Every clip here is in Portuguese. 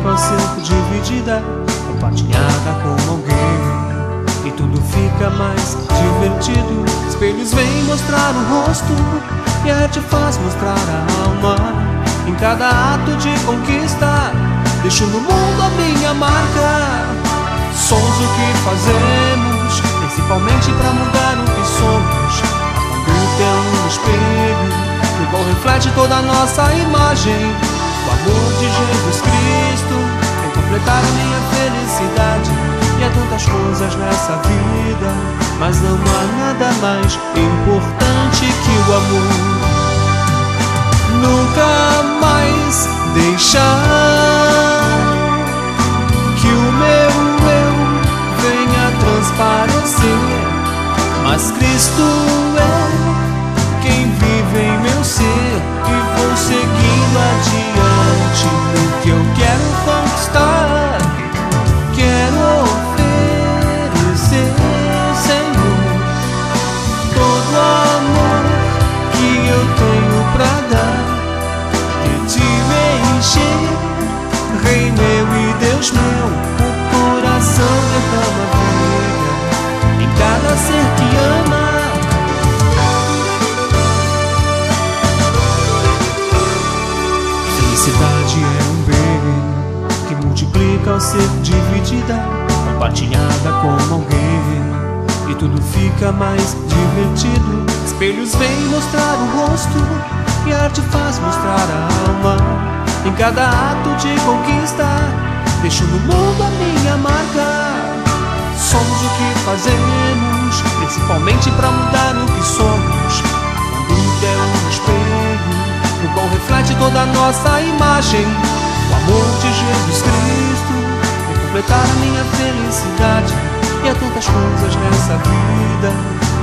multiplica ao ser dividida, compartilhada com alguém, e tudo fica mais divertido. Espelhos vêm mostrar o rosto e a arte faz mostrar a alma. Em cada ato de conquista, deixo no mundo a minha marca. Somos o que fazemos, principalmente pra mudar o que somos. A conduta é um espelho no qual reflete toda a nossa imagem. O amor de Jesus Cristo vem completar a minha felicidade. E há tantas coisas nessa vida, mas não há nada mais importante que o amor. Nunca mais deixar que o meu eu venha transparecer, mas Cristo é quem vive em meu ser, e vou seguindo adiante no que eu quero conquistar. Quero oferecer, Senhor, todo o amor que eu tenho pra dar, e te me encher, Rei meu e Deus meu. O coração derrama vida em cada ser que ama. Felicidade é um bem que multiplica ao ser dividida, compartilhada com alguém, e tudo fica mais divertido. Espelhos vêm mostrar o rosto e a arte faz mostrar a alma. Em cada ato de conquista, deixo no mundo a minha marca. Somos o que fazemos, principalmente pra mudar o que somos. A vida é um espelho no qual reflete toda a nossa imagem. O amor de Jesus Cristo vem completar a minha felicidade. E há tantas coisas nessa vida,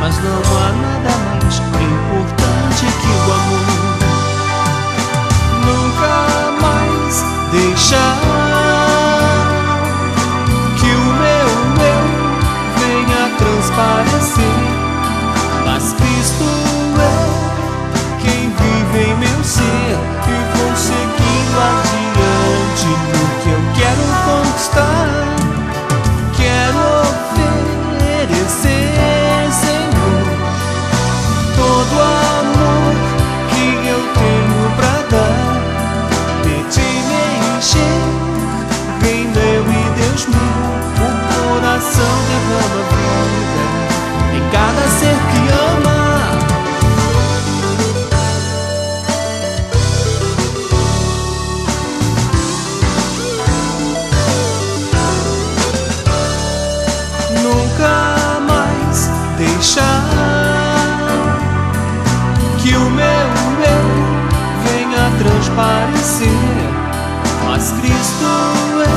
mas não há nada mais importante que o amor. Nunca mais deixar que o meu eu venha transparecer, mas Cristo é quem vive em meu ser, e vou seguindo adiante no que eu quero conquistar. Quero oferecer, Senhor, todo o amor que eu tenho pra dar, de te me encher, Rei meu e Deus meu. O coração derrama vida em cada ser que ama. Nunca mais deixar que o meu eu venha transparecer, mas Cristo é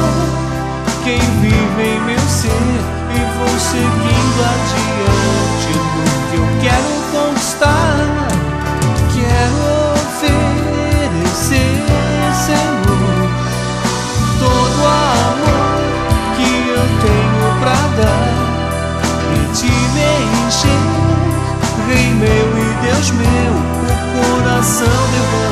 quem vive em meu ser, e vou seguindo adiante no que eu quero conquistar. Quero oferecer, Senhor, todo o amor que eu tenho pra dar, e te me encher, Rei meu e Deus meu. O coração derrama